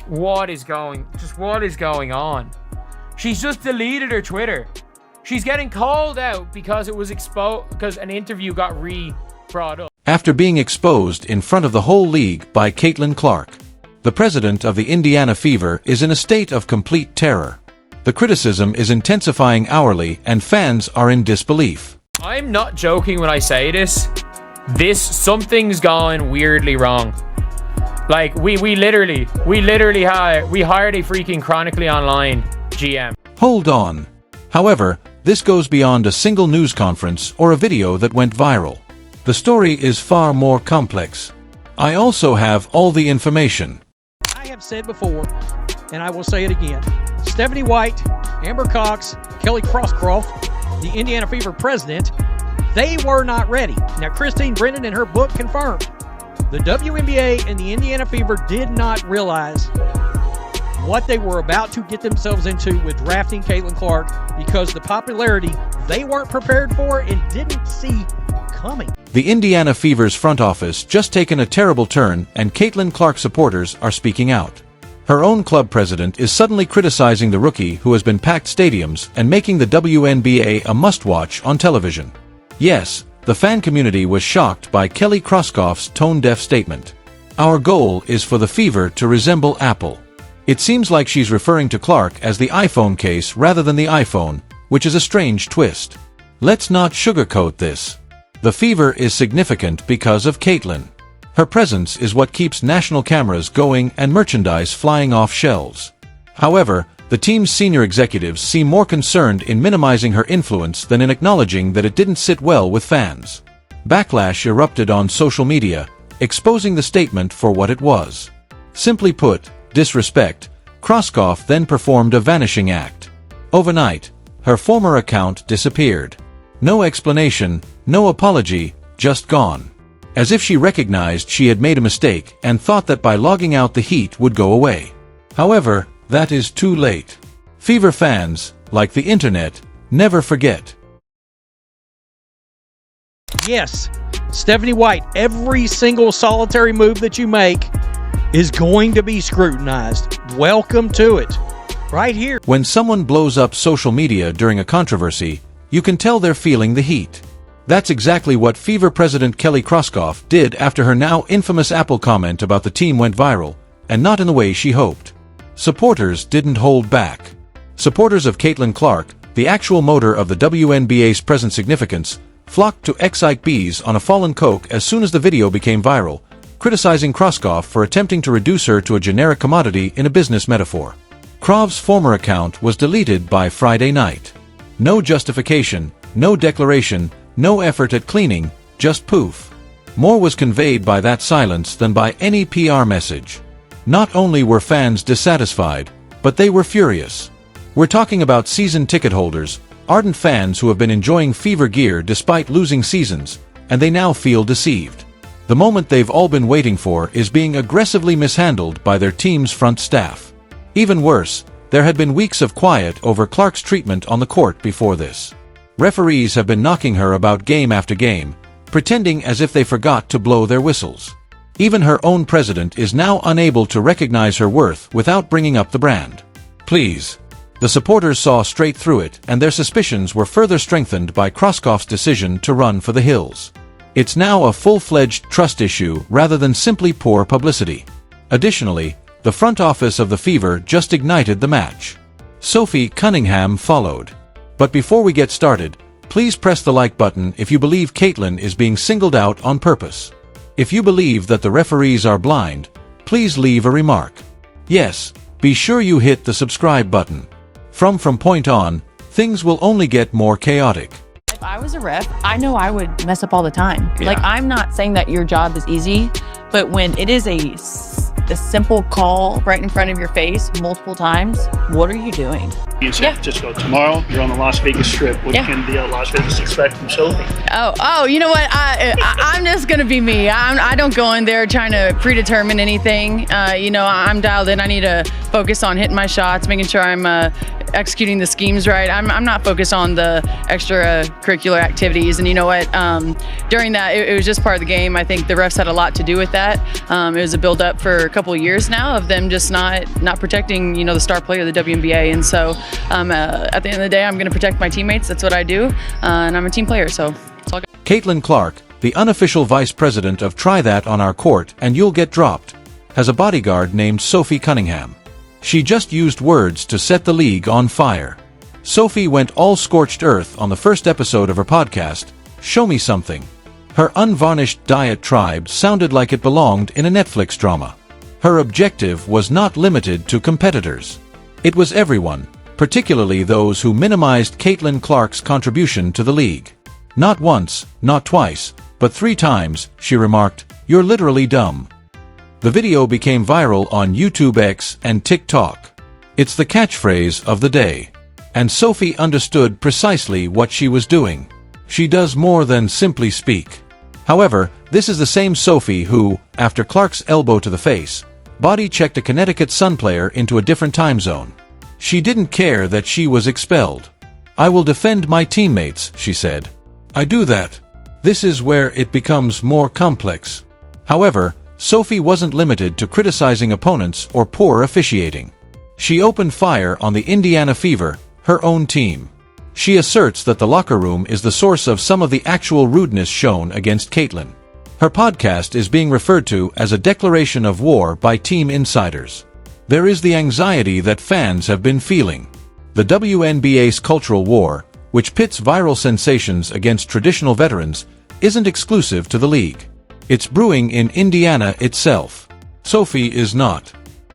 what is going on? She's just deleted her Twitter. She's getting called out because it was exposed, because an interview got brought up. After being exposed in front of the whole league by Caitlin Clark, the president of the Indiana Fever is in a state of complete terror. The criticism is intensifying hourly and fans are in disbelief. I'm not joking when I say this. Something's gone weirdly wrong. Like, we hired a freaking chronically online GM. Hold on. However, this goes beyond a single news conference or a video that went viral. The story is far more complex. I also have all the information. I have said before, and I will say it again, Stephanie White, Amber Cox, Kelly Krauskopf, the Indiana Fever president, they were not ready. Now, Christine Brennan in her book confirmed the WNBA and the Indiana Fever did not realize what they were about to get themselves into with drafting Caitlin Clark, because the popularity they weren't prepared for and didn't see coming. The Indiana Fever's front office just taken a terrible turn, and Caitlin Clark supporters are speaking out. Her own club president is suddenly criticizing the rookie who has been packed stadiums and making the WNBA a must-watch on television. Yes, the fan community was shocked by Kelly Krauskopf's tone-deaf statement. Our goal is for the Fever to resemble Apple. It seems like she's referring to Clark as the iPhone case rather than the iPhone, which is a strange twist. Let's not sugarcoat this. The Fever is significant because of Caitlin. Her presence is what keeps national cameras going and merchandise flying off shelves. However, the team's senior executives seem more concerned in minimizing her influence than in acknowledging that it didn't sit well with fans. Backlash erupted on social media, exposing the statement for what it was. Simply put, disrespect. Krauskopf then performed a vanishing act. Overnight, her former account disappeared. No explanation, no apology, just gone. As if she recognized she had made a mistake and thought that by logging out the heat would go away. However, that is too late. Fever fans, like the internet, never forget. Yes, Stephanie White, every single solitary move that you make is going to be scrutinized. Welcome to it. Right here. When someone blows up social media during a controversy, you can tell they're feeling the heat. That's exactly what Fever president Kelly Krauskopf did after her now infamous Apple comment about the team went viral, and not in the way she hoped. Supporters didn't hold back. Supporters of Caitlin Clark, the actual motor of the WNBA's present significance, flocked to excite bees on a fallen Coke as soon as the video became viral, criticizing Krauskopf for attempting to reduce her to a generic commodity in a business metaphor. Krov's former account was deleted by Friday night. No justification, no declaration, no effort at cleaning, just poof. More was conveyed by that silence than by any PR message. Not only were fans dissatisfied, but they were furious. We're talking about season ticket holders, ardent fans who have been enjoying Fever gear despite losing seasons, and they now feel deceived. The moment they've all been waiting for is being aggressively mishandled by their team's front staff. Even worse, there had been weeks of quiet over Clark's treatment on the court before this. Referees have been knocking her about game after game, pretending as if they forgot to blow their whistles. Even her own president is now unable to recognize her worth without bringing up the brand. Please. The supporters saw straight through it, and their suspicions were further strengthened by Krauskopf's decision to run for the hills. It's now a full-fledged trust issue rather than simply poor publicity. Additionally, the front office of the Fever just ignited the match. Sophie Cunningham followed. But before we get started, please press the like button if you believe Caitlin is being singled out on purpose. If you believe that the referees are blind, please leave a remark. Yes, be sure you hit the subscribe button. From point on, things will only get more chaotic. If I was a ref, I know I would mess up all the time. Yeah. Like, I'm not saying that your job is easy, but when it is a simple call right in front of your face multiple times, what are you doing? You said just go tomorrow. You're on the Las Vegas Strip. What can the Las Vegas expect from Sophie? Oh, you know what? I'm just gonna be me. I don't go in there trying to predetermine anything. I'm dialed in. I need to focus on hitting my shots, making sure I'm executing the schemes right. I'm not focused on the extracurricular activities. And you know what? During that, it was just part of the game. I think the refs had a lot to do with that. It was a build-up for a couple of years now of them just not protecting, the star player of the WNBA. And so at the end of the day, I'm going to protect my teammates. That's what I do. And I'm a team player, so it's all good. Caitlin Clark, the unofficial vice president of Try That on Our Court and You'll Get Dropped, has a bodyguard named Sophie Cunningham. She just used words to set the league on fire. Sophie went all scorched earth on the first episode of her podcast, Show Me Something. Her unvarnished diet tribe sounded like it belonged in a Netflix drama. Her objective was not limited to competitors. It was everyone, particularly those who minimized Caitlin Clark's contribution to the league. Not once, not twice, but 3 times, she remarked, "You're literally dumb." The video became viral on YouTube X and TikTok. It's the catchphrase of the day. And Sophie understood precisely what she was doing. She does more than simply speak. However, this is the same Sophie who, after Clark's elbow to the face, body-checked a Connecticut Sun player into a different time zone. She didn't care that she was expelled. "I will defend my teammates," she said. "I do that." This is where it becomes more complex. However, Sophie wasn't limited to criticizing opponents or poor officiating. She opened fire on the Indiana Fever, her own team. She asserts that the locker room is the source of some of the actual rudeness shown against Caitlin. Her podcast is being referred to as a declaration of war by team insiders. There is the anxiety that fans have been feeling. The WNBA's cultural war, which pits viral sensations against traditional veterans, isn't exclusive to the league. It's brewing in Indiana itself. Sophie is not.